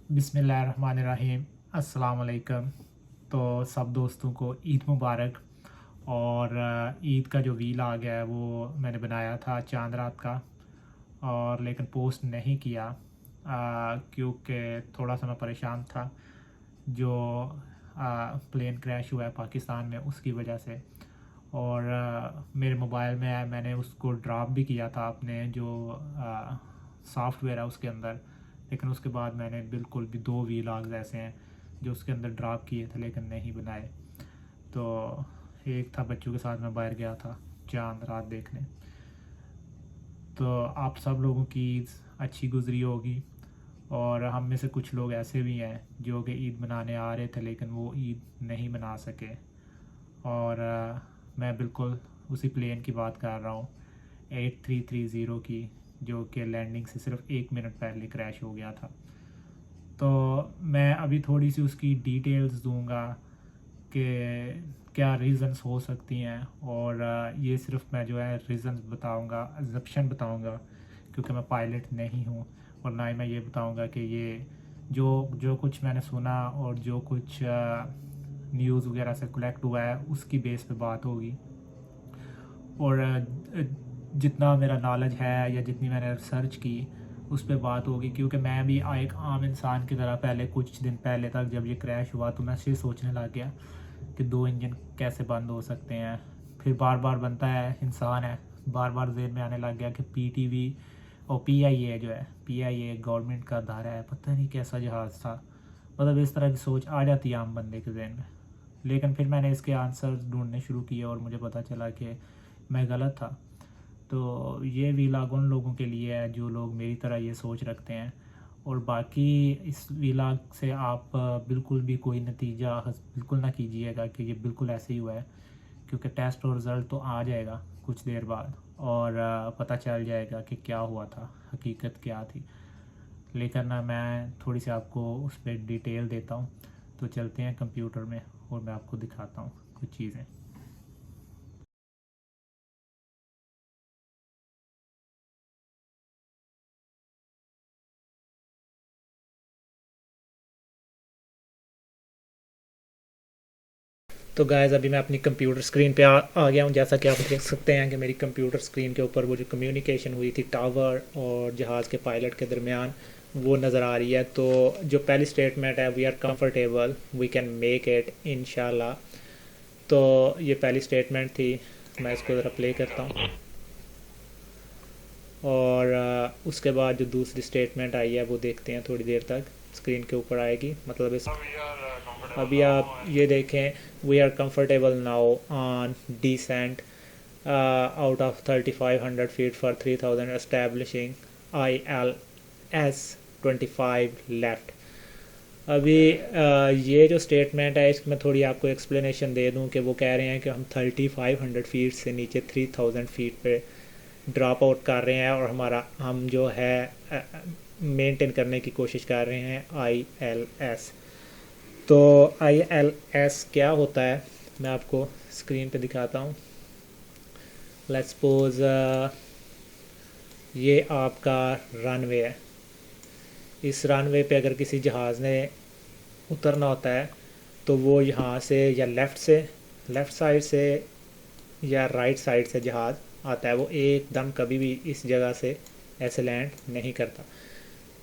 बिस्मिल्लाहिर्रहमानिर्रहीम। अस्सलाम वालेकुम। तो सब दोस्तों को ईद मुबारक। और ईद का जो वीलॉग है वो मैंने बनाया था चांद रात का, और लेकिन पोस्ट नहीं किया क्योंकि थोड़ा सा मैं परेशान था। जो प्लेन क्रैश हुआ है पाकिस्तान में उसकी वजह से। और मेरे मोबाइल में है, मैंने उसको ड्रॉप भी किया था अपने जो सॉफ्टवेयर है उसके अंदर। लेकिन उसके बाद मैंने बिल्कुल भी 2 वीलॉग्स ऐसे हैं जो उसके अंदर ड्रॉप किए थे लेकिन नहीं बनाए। तो एक था बच्चों के साथ मैं बाहर गया था चांद रात देखने। तो आप सब लोगों की ईद अच्छी गुजरी होगी। और हम में से कुछ लोग ऐसे भी हैं जो कि ईद मनाने आ रहे थे लेकिन वो ईद नहीं मना सके। और मैं बिल्कुल उसी प्लेन की बात कर रहा हूँ, 8330 की, जो कि लैंडिंग से सिर्फ 1 मिनट पहले क्रैश हो गया था। तो मैं अभी थोड़ी सी उसकी डिटेल्स दूंगा कि क्या रीज़न्स हो सकती हैं। और ये सिर्फ मैं जो है रीज़न्स बताऊंगा, अजप्शन बताऊंगा, क्योंकि मैं पायलट नहीं हूँ। और ना ही मैं ये बताऊंगा कि ये जो जो कुछ मैंने सुना और जो कुछ न्यूज़ वगैरह से कलेक्ट हुआ है उसकी बेस पे बात होगी। और जितना मेरा नॉलेज है या जितनी मैंने रिसर्च की उस पर बात होगी, क्योंकि मैं भी एक आम इंसान की तरह पहले कुछ दिन पहले तक जब ये क्रैश हुआ तो मैं ये सोचने लग गया कि 2 इंजन कैसे बंद हो सकते हैं। फिर बार बार बनता है, इंसान है, बार बार जेहन में आने लग गया कि पीटीवी और पीआईए जो है, पीआईए गवर्नमेंट का अदारा है, पता नहीं कैसा जहाज़ था। मतलब इस तरह की सोच आ जाती है आम बंदे के जहन में। लेकिन फिर मैंने इसके आंसर ढूंढने शुरू किए और मुझे पता चला कि मैं गलत था। तो ये वीलॉग उन लोगों के लिए है जो लोग मेरी तरह ये सोच रखते हैं। और बाकी इस वीलॉग से आप बिल्कुल भी कोई नतीजा बिल्कुल ना कीजिएगा कि ये बिल्कुल ऐसे ही हुआ है, क्योंकि टेस्ट और रिज़ल्ट तो आ जाएगा कुछ देर बाद और पता चल जाएगा कि क्या हुआ था, हकीकत क्या थी। लेकिन ना मैं थोड़ी सी आपको उस पर डिटेल देता हूँ। तो चलते हैं कंप्यूटर में और मैं आपको दिखाता हूँ कुछ चीज़ें। तो गाइस अभी मैं अपनी कंप्यूटर स्क्रीन पे आ गया हूँ। जैसा कि आप देख सकते हैं कि मेरी कंप्यूटर स्क्रीन के ऊपर वो जो कम्युनिकेशन हुई थी टावर और जहाज़ के पायलट के दरमियान वो नज़र आ रही है। तो जो पहली स्टेटमेंट है, we are comfortable, we can make it इंशाल्लाह। तो ये पहली स्टेटमेंट थी। मैं इसको ज़रा प्ले करता हूँ। और उसके बाद जो दूसरी स्टेटमेंट आई है वो देखते हैं, थोड़ी देर तक स्क्रीन के ऊपर आएगी। मतलब इस अभी आप ये देखें, we are comfortable now on descent out of 3500 feet for 3000 establishing ILS-25 left. अभी ये जो स्टेटमेंट है इसमें थोड़ी आपको एक्सप्लेनेशन दे दूं कि वो कह रहे हैं कि हम 3500 फीट से नीचे 3000 फीट पे ड्रॉप आउट कर रहे हैं और हम जो है मेंटेन करने की कोशिश कर रहे हैं ILS। तो ILS क्या होता है मैं आपको स्क्रीन पे दिखाता हूँ। लेट्स सपोज ये आपका रनवे है। इस रनवे पे अगर किसी जहाज़ ने उतरना होता है तो वो यहाँ से या लेफ़्ट साइड से या राइट साइड से जहाज़ आता है, वो एकदम कभी भी इस जगह से ऐसे लैंड नहीं करता।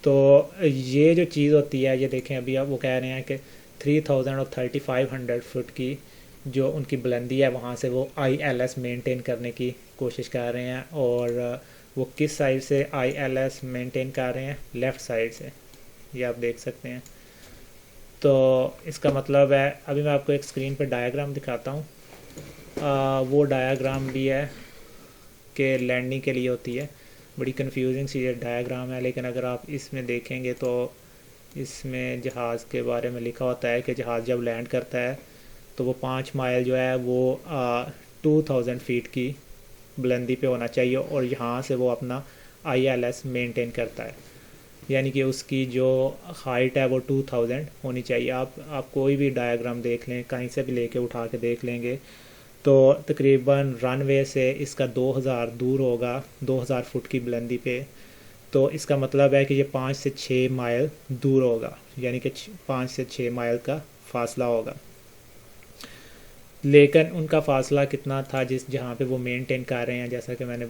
तो ये जो चीज़ होती है, ये देखें अभी आप वो कह रहे हैं कि 3000 और 3500 फुट की जो उनकी बुलंदी है वहाँ से वो ILS मेंटेन करने की कोशिश कर रहे हैं। और वो किस साइड से ILS मेंटेन कर रहे हैं? लेफ़्ट साइड से, ये आप देख सकते हैं। तो इसका मतलब है, अभी मैं आपको एक स्क्रीन पर डायग्राम दिखाता हूँ। वो डायग्राम भी है कि लैंडिंग के लिए होती है। बड़ी कंफ्यूजिंग सी डायग्राम है, लेकिन अगर आप इसमें देखेंगे तो इसमें जहाज़ के बारे में लिखा होता है कि जहाज़ जब लैंड करता है तो वो 5 माइल जो है वो 2000 फीट की बुलंदी पे होना चाहिए और यहाँ से वो अपना ILS मेंटेन करता है। यानी कि उसकी जो हाइट है वो 2000 होनी चाहिए। आप कोई भी डायग्राम देख लें, कहीं से भी लेके उठा के देख लेंगे तो तकरीबन रनवे से इसका 2000 दूर होगा, 2000 फुट की बुलंदी पे। तो इसका मतलब है कि ये 5 से 6 माइल दूर होगा, यानी कि 5 से 6 माइल का फासला होगा। लेकिन उनका फ़ासला कितना था जिस जहाँ पे वो मेंटेन कर रहे हैं, जैसा कि मैंने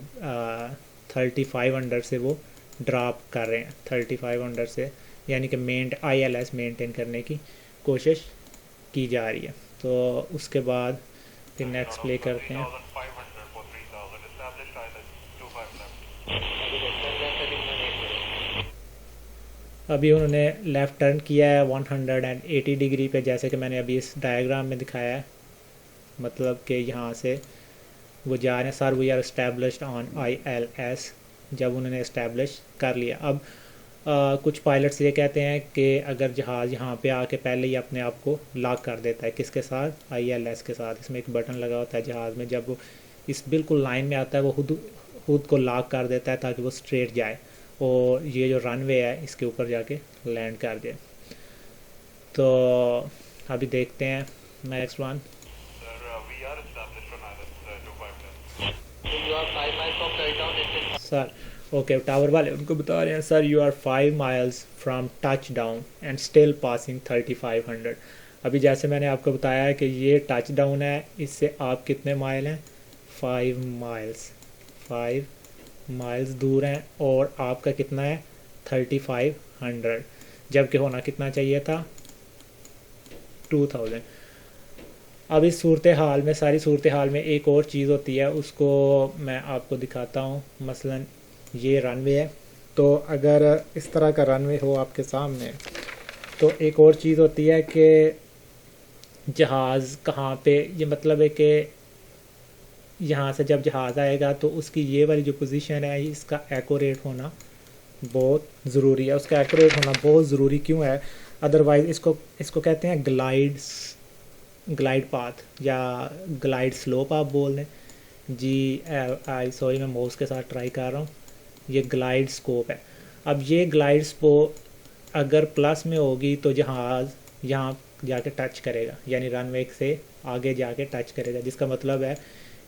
3500 से वो ड्रॉप कर रहे हैं 3500 से, यानी कि ILS मेंटेन करने की कोशिश की जा रही है। तो उसके बाद फिर नेक्स्ट प्ले करते हैं। अभी उन्होंने लेफ़्ट टर्न किया है 180 डिग्री पे, जैसे कि मैंने अभी इस डायग्राम में दिखाया है। मतलब कि यहाँ से वो जा रहे हैं, sir we are established on ILS, जब उन्होंने इस्टेब्लिश कर लिया। अब कुछ पायलट्स ये कहते हैं कि अगर जहाज़ यहाँ पे आके पहले ही अपने आप को लॉक कर देता है, किसके साथ? ILS के साथ। इसमें एक बटन लगा होता है जहाज़ में, जब वो इस बिल्कुल लाइन में आता है वो खुद को लॉक कर देता है ताकि वो स्ट्रेट जाए और ये जो रनवे है इसके ऊपर जाके लैंड कर जाए। तो अभी देखते हैं next one. Sir okay, tower वाले उनको बता रहे हैं sir you are 5 miles from touch down and still passing 3500। अभी जैसे मैंने आपको बताया है कि ये टच डाउन है, इससे आप कितने माइल हैं? 5 माइल्स दूर हैं, और आपका कितना है? 3500, जबकि होना कितना चाहिए था? 2000। अब इस सूरत हाल में, सारी सूरत हाल में एक और चीज़ होती है, उसको मैं आपको दिखाता हूँ। मसलन ये रनवे है, तो अगर इस तरह का रनवे हो आपके सामने, तो एक और चीज़ होती है कि जहाज़ कहाँ पे, ये मतलब है कि यहाँ से जब जहाज़ आएगा तो उसकी ये वाली जो पोजीशन है इसका एक्यूरेट होना बहुत ज़रूरी है। उसका एक्यूरेट होना बहुत ज़रूरी क्यों है? अदरवाइज़ इसको कहते हैं ग्लाइड पाथ या ग्लाइड स्लोप आप बोल दें जी। सॉरी मैं माउस के साथ ट्राई कर रहा हूँ। ये ग्लाइड स्कोप है। अब ये ग्लाइड स्कोप अगर प्लस में होगी तो जहाज़ यहाँ जाके टच करेगा, यानी रनवे से आगे जाके टच करेगा, जिसका मतलब है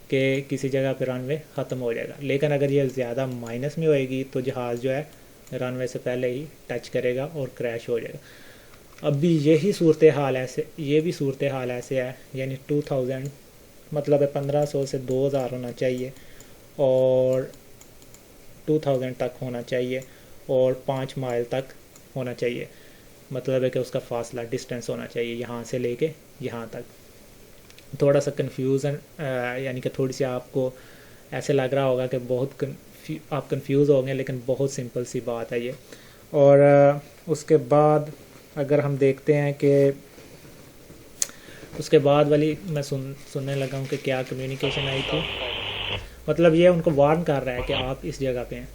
कि किसी जगह पे रनवे ख़त्म हो जाएगा। लेकिन अगर ये ज़्यादा माइनस में होएगी तो जहाज़ जो है रनवे से पहले ही टच करेगा और क्रैश हो जाएगा। अभी यही सूरत हाल ऐसे, ये भी सूरत हाल ऐसे है, यानी 2000 मतलब है 1500 से 2000 होना चाहिए और 2000 तक होना चाहिए और 5 माइल तक होना चाहिए। मतलब है कि उसका फासला डिस्टेंस होना चाहिए यहाँ से लेके यहाँ तक। थोड़ा सा कन्फ्यूज़न, यानी कि थोड़ी सी आपको ऐसे लग रहा होगा कि आप कंफ्यूज होंगे, लेकिन बहुत सिंपल सी बात है ये। और उसके बाद अगर हम देखते हैं कि उसके बाद वाली मैं सुनने लगा हूँ कि क्या कम्युनिकेशन आई थी, मतलब ये उनको वार्न कर रहा है कि आप इस जगह पे हैं।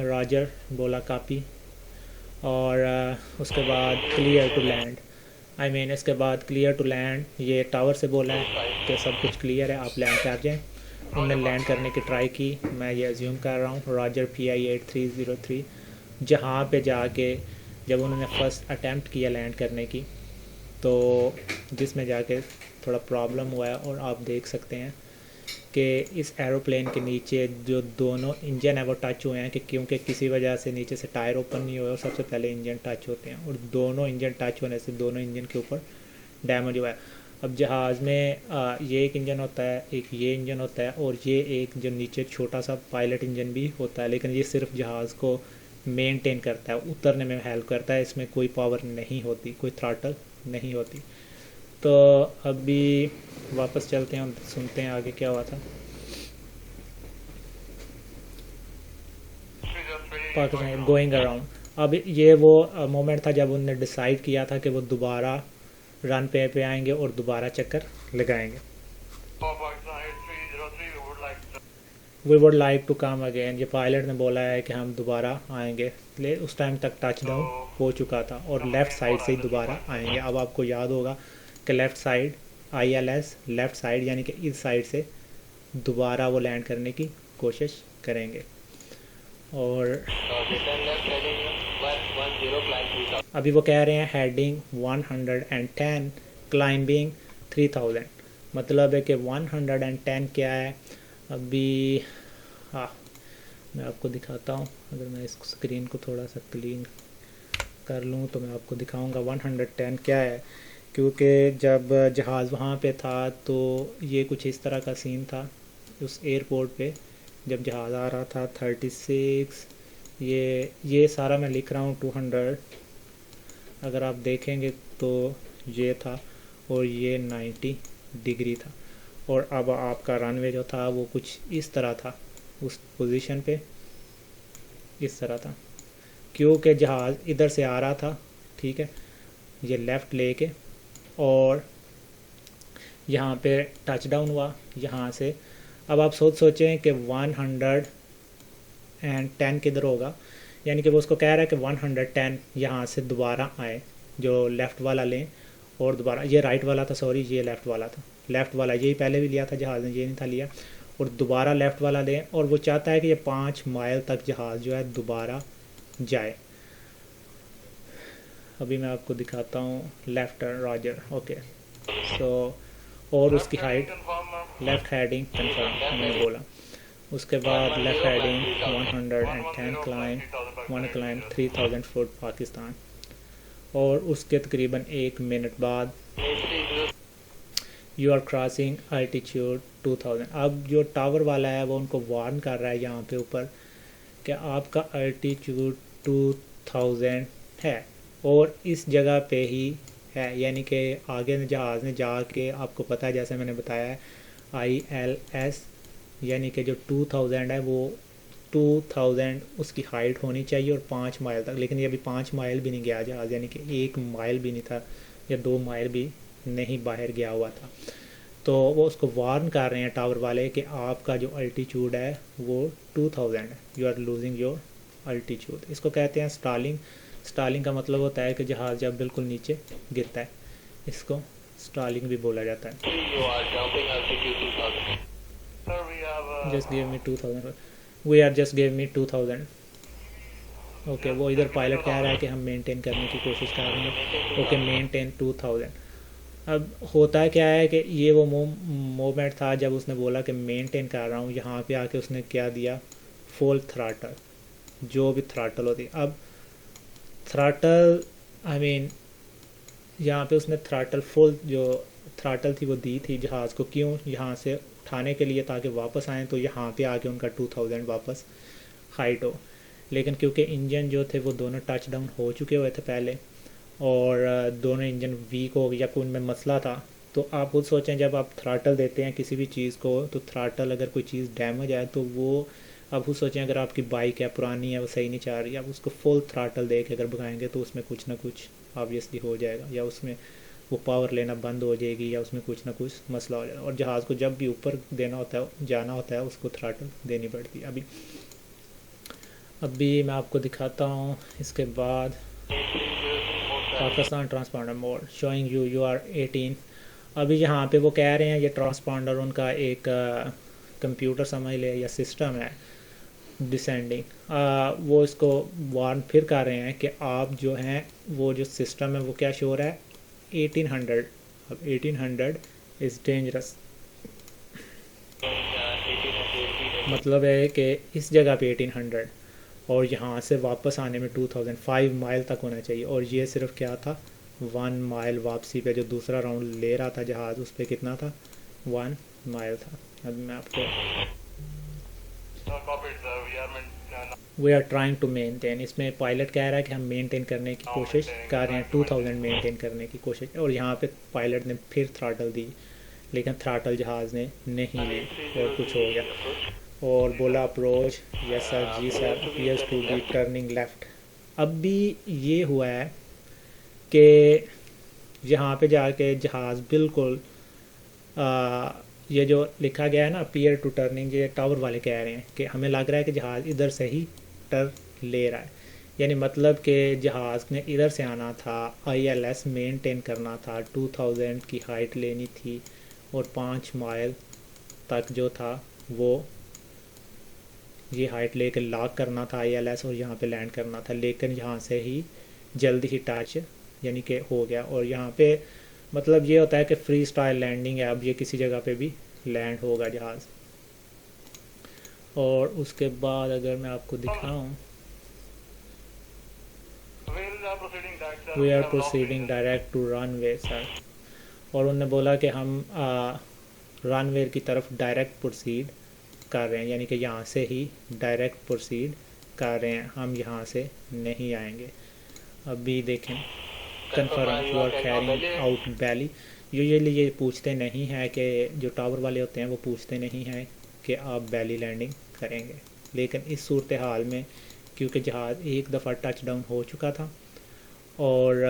रॉजर बोला कॉपी, और उसके बाद क्लियर टू लैंड, इसके बाद क्लियर टू लैंड ये टावर से बोला है कि सब कुछ क्लियर है, आप लैंड कर जाएँ। उन्होंने लैंड करने की ट्राई की, मैं ये अज्यूम कर रहा हूँ रॉजर PI8303। जहाँ पे जाके जब उन्होंने फ़र्स्ट अटैम्प्ट किया लैंड करने की, तो जिसमें जाके थोड़ा प्रॉब्लम हुआ है। और आप देख सकते हैं कि इस एरोप्लेन के नीचे जो दोनों इंजन है वो टच हुए हैं, कि क्योंकि किसी वजह से नीचे से टायर ओपन नहीं हुए और सबसे पहले इंजन टच होते हैं, और दोनों इंजन टच होने से दोनों इंजन के ऊपर डैमेज हुआ है। अब जहाज़ में ये एक इंजन होता है, एक ये इंजन होता है, और ये एक जो नीचे छोटा सा पायलट इंजन भी होता है, लेकिन ये सिर्फ जहाज़ को मेंटेन करता है, उतरने में हेल्प करता है। इसमें कोई पावर नहीं होती, कोई थ्रॉटल नहीं होती। तो अभी वापस चलते हैं, सुनते हैं आगे क्या हुआ था। पाकिस्तान गोइंग अराउंड, अब ये वो मोमेंट था जब उन्होंने डिसाइड किया था कि वो दोबारा रन पे आएंगे और दोबारा चक्कर लगाएंगे। We would like to come again, ये पायलट ने बोला है कि हम दोबारा आएंगे। ले उस टाइम तक टच डाउन हो चुका था और लेफ़्ट साइड से ही दोबारा आएंगे। अब आपको याद होगा कि left side ILS left side, यानी कि इस साइड से दोबारा वो लैंड करने की कोशिश करेंगे। और अभी वो कह रहे हैं हेडिंग 110 क्लाइंबिंग 3000, मतलब है कि 110 क्या है। अभी मैं आपको दिखाता हूँ। अगर मैं इस स्क्रीन को थोड़ा सा क्लीन कर लूँ तो मैं आपको दिखाऊंगा 110 क्या है। क्योंकि जब जहाज़ वहाँ पे था तो ये कुछ इस तरह का सीन था उस एयरपोर्ट पे जब जहाज़ आ रहा था। 36 ये सारा मैं लिख रहा हूँ 200, अगर आप देखेंगे तो ये था और ये 90 डिग्री था। और अब आपका रनवे जो था वो कुछ इस तरह था, उस पोजीशन पे इस तरह था, क्योंकि जहाज़ इधर से आ रहा था, ठीक है, ये लेफ़्ट लेके, और यहाँ पे टच डाउन हुआ यहाँ से। अब आप सोचें कि 110 किधर होगा, यानी कि वो उसको कह रहा है कि 110 यहाँ से दोबारा आए, जो लेफ़्ट वाला लें और दोबारा, ये राइट वाला था, सॉरी ये लेफ़्ट वाला था, लेफ़्ट वाला यही पहले भी लिया था जहाज़ ने, ये नहीं था लिया, और दोबारा लेफ़्ट वाला लें। और वो चाहता है कि ये 5 माइल तक जहाज़ जो है दोबारा जाए। अभी मैं आपको दिखाता हूँ लेफ़्ट रॉजर, ओके। सो और उसकी हाइट लेफ़्ट हेडिंग कंफर्म मैंने बोला। उसके बाद left heading 110 climb 3000 foot Pakistan. और उसके तकरीबन 1 मिनट बाद यू आर क्रॉसिंग अल्टीट्यूड 2000। अब जो टावर वाला है वो उनको वार्न कर रहा है यहाँ पे ऊपर कि आपका अल्टीट्यूड 2000 है और इस जगह पे ही है, यानी कि आगे जहाज़ ने जाके, आपको पता है जैसे मैंने बताया है ILS, यानी कि जो 2000 है वो 2000 उसकी हाइट होनी चाहिए और 5 माइल तक। लेकिन ये अभी 5 माइल भी नहीं गया जहाज़, यानी कि 1 माइल भी नहीं था या 2 माइल भी नहीं बाहर गया हुआ था। तो वो उसको वार्न कर रहे हैं टावर वाले कि आपका जो अल्टीट्यूड है वो 2000 है, you are losing your altitude. इसको कहते हैं स्टालिंग। स्टालिंग का मतलब होता है कि जहाज़ जब बिल्कुल नीचे गिरता है, इसको स्टालिंग भी बोला जाता है। Just give me 2000, we are just give me 2000। Okay, वो इधर पायलट कह रहा है कि हम मेंटेन करने की कोशिश कर रहे हैं। Okay, maintain 2000। अब होता क्या है कि ये वो मोमेंट था जब उसने बोला कि मेंटेन कर रहा हूँ, यहाँ पे आके उसने क्या दिया, फुल थ्राटल, जो भी थ्राटल होती। अब थ्राटल आई मीन यहाँ पे उसने थ्राटल फुल जो थ्राटल थी वो दी थी जहाज़ को, क्यों, यहाँ से उठाने के लिए ताकि वापस आएँ, तो यहाँ पे आके उनका 2000 वापस हाइट हो। लेकिन क्योंकि इंजन जो थे वो दोनों टच डाउन हो चुके हुए थे पहले और दोनों इंजन वीक हो गए या कोई उनमें मसला था, तो आप खुद सोचें जब आप थ्राटल देते हैं किसी भी चीज़ को, तो थ्राटल अगर कोई चीज़ डैमेज आए तो वो, आप खुद सोचें अगर आपकी बाइक है पुरानी है वो सही नहीं चल रही, आप उसको फुल थ्राटल दे के अगर भगाएंगे तो उसमें कुछ ना कुछ ऑब्वियसली हो जाएगा, या उसमें वो पावर लेना बंद हो जाएगी या उसमें कुछ ना कुछ मसला हो जाएगा। और जहाज़ को जब भी ऊपर देना होता है, जाना होता है, उसको थ्राटल देनी पड़ती है। अभी मैं आपको दिखाता हूँ। इसके बाद Pakistan transponder mode showing you are 18। अभी यहाँ पे वो कह रहे हैं ये ट्रांसपॉन्डर उनका एक कंप्यूटर समझ ले या सिस्टम है डिसेंडिंग, वो इसको वार्न फिर कर रहे हैं कि आप जो हैं वो जो सिस्टम है वो क्या शो रहा है 1800। अब 1800 इज़ डेंजरस, मतलब है कि इस जगह पे 1800 और यहाँ से वापस आने में 2005 माइल तक होना चाहिए। और ये सिर्फ क्या था 1 माइल वापसी पे, जो दूसरा राउंड ले रहा था जहाज़ उस पर कितना था 1 माइल था। अब मैं आपको we are trying to maintain, इसमें पायलट कह रहा है कि हम मेंटेन करने की कोशिश कर रहे हैं, 2000 मेंटेन करने की कोशिश। और यहाँ पे पायलट ने फिर थ्राटल दी, लेकिन थ्राटल जहाज़ ने नहीं ली और कुछ हो गया और बोला अप्रोच, यस सर, जी sir, appears to be turning left. अब भी ये हुआ है कि यहाँ पे जाके जहाज़ बिल्कुल ये जो लिखा गया है ना अपीयर टू टर्निंग, ये टावर वाले कह रहे हैं कि हमें लग रहा है कि जहाज़ इधर से ही टर्न ले रहा है, यानी मतलब कि जहाज़ ने इधर से आना था, ILS मेंटेन करना था, 2000 की हाइट लेनी थी और 5 माइल तक जो था वो ये हाइट लेकर लॉक करना था ILS और यहाँ पे लैंड करना था। लेकिन यहाँ से ही जल्दी ही टच यानी कि हो गया। और यहाँ पे मतलब ये होता है कि फ्री स्टाइल लैंडिंग है, अब ये किसी जगह पे भी लैंड होगा जहाज़। और उसके बाद अगर मैं आपको दिखाऊं, we are proceeding direct to runway sir. और उन्होंने बोला कि हम रनवे की तरफ डायरेक्ट प्रोसीड कर रहे हैं, यानी कि यहाँ से ही डायरेक्ट प्रोसीड कर रहे हैं, हम यहाँ से नहीं आएंगे। अभी देखें, confirm you are carrying out belly. Usually ये पूछते नहीं हैं कि जो टावर वाले होते हैं वो पूछते नहीं हैं कि आप बैली लैंडिंग करेंगे, लेकिन इस सूरत हाल में क्योंकि जहाज़ एक दफ़ा टच डाउन हो चुका था और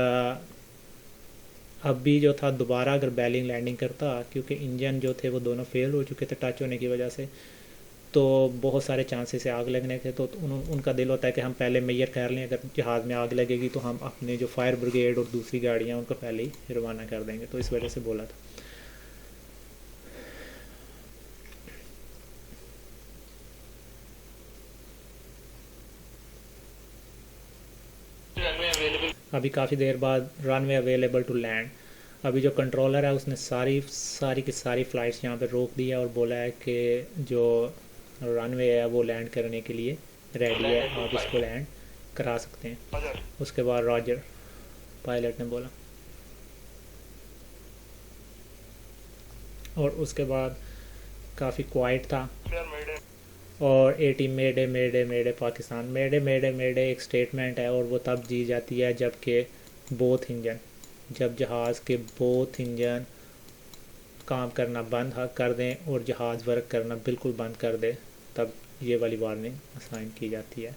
अब भी जो था दोबारा अगर बैलिंग लैंडिंग करता, क्योंकि इंजन जो थे वो दोनों फेल हो चुके थे टच होने की वजह से, तो बहुत सारे चांसेस है आग लगने के। तो उनका दिल होता है कि हम पहले मेजर कर लें, अगर जहाज़ में आग लगेगी तो हम अपने जो फायर ब्रिगेड और दूसरी गाड़ियाँ उनको पहले ही रवाना कर देंगे, तो इस वजह से बोला था। अभी काफ़ी देर बाद रनवे अवेलेबल टू लैंड। अभी जो कंट्रोलर है उसने सारी की सारी फ़्लाइट्स यहाँ पे रोक दी है और बोला है कि जो रनवे है वो लैंड करने के लिए रेडी है, आप इसको लैंड करा सकते हैं। उसके बाद रॉजर पायलट ने बोला, और उसके बाद काफ़ी क्वाइट था और 80 मेडे मेडे मेडे पाकिस्तान। मेडे मेडे मेडे एक स्टेटमेंट है और वो तब दी जाती है जबकि जब जहाज़ के बोथ इंजन काम करना बंद कर दें और जहाज़ वर्क करना बिल्कुल बंद कर दे, तब ये वाली वार्निंग असाइन की जाती है,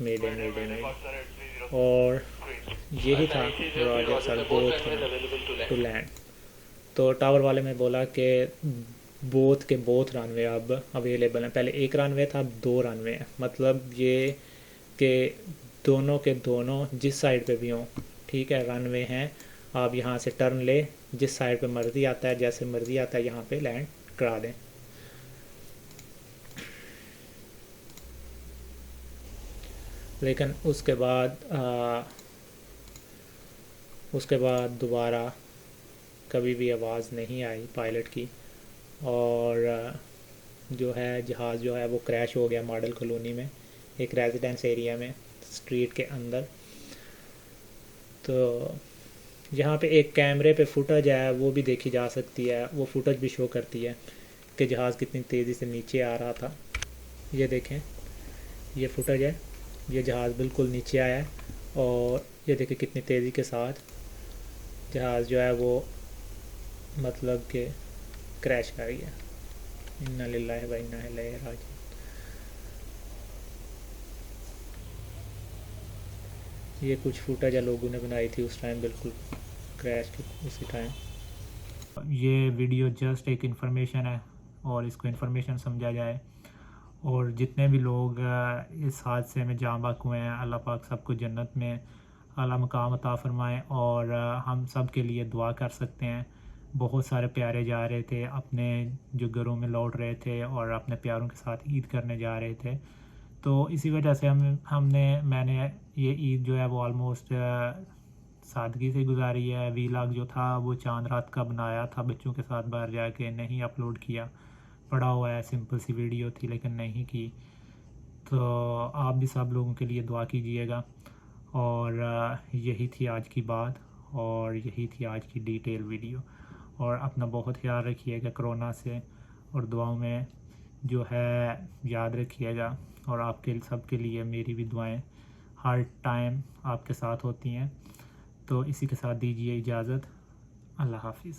मेडे मेडे मेडे। और यही था roger sir both to land. तो टावर वाले में बोला कि बोथ रनवे अब अवेलेबल हैं। पहले एक रनवे था, अब 2 रनवे हैं। मतलब ये कि दोनों के दोनों जिस साइड पे भी हों, ठीक है, रनवे हैं। आप यहाँ से टर्न ले, जिस साइड पे मर्ज़ी आता है, जैसे मर्ज़ी आता है, यहाँ पे लैंड करा दें। लेकिन उसके बाद दोबारा कभी भी आवाज़ नहीं आई पायलट की, और जो है जहाज़ जो है वो क्रैश हो गया मॉडल कॉलोनी में, एक रेजिडेंस एरिया में, स्ट्रीट के अंदर। तो यहाँ पे एक कैमरे पे फुटेज है वो भी देखी जा सकती है, वो फुटेज भी शो करती है कि जहाज़ कितनी तेज़ी से नीचे आ रहा था। ये देखें, ये फुटेज है, ये जहाज़ बिल्कुल नीचे आया है और ये देखें कितनी तेज़ी के साथ जहाज़ जो है वो मतलब कि क्रैश कर गया। इन्ना लिल्लाहि व इन्ना इलैहि राजिऊन। ये कुछ फुटेज लोगों ने बनाई थी उस टाइम, बिल्कुल क्रैश के उसी टाइम। ये वीडियो जस्ट एक इन्फॉर्मेशन है और इसको इन्फॉर्मेशन समझा जाए, और जितने भी लोग इस हादसे में जाँ बाक हुए हैं, अल्लाह पाक सबको जन्नत में आला मकाम अता फ़रमाएँ। और हम सब के लिए दुआ कर सकते हैं। बहुत सारे प्यारे जा रहे थे, अपने जो घरों में लौट रहे थे और अपने प्यारों के साथ ईद करने जा रहे थे। तो इसी वजह से मैंने ये ईद जो है वो ऑलमोस्ट सादगी से गुजारी है। वीलॉग जो था वो चांद रात का बनाया था, बच्चों के साथ बाहर जाके नहीं अपलोड किया। पड़ा हुआ है, सिंपल सी वीडियो थी लेकिन नहीं की। तो आप भी सब लोगों के लिए दुआ कीजिएगा। और यही थी आज की बात और यही थी आज की डिटेल वीडियो। और अपना बहुत ख्याल रखिएगा कोरोना से, और दुआओं में जो है याद रखिएगा। और आपके सबके लिए मेरी भी दुआएं हर टाइम आपके साथ होती हैं। तो इसी के साथ दीजिए इजाज़त। अल्लाह हाफिज़।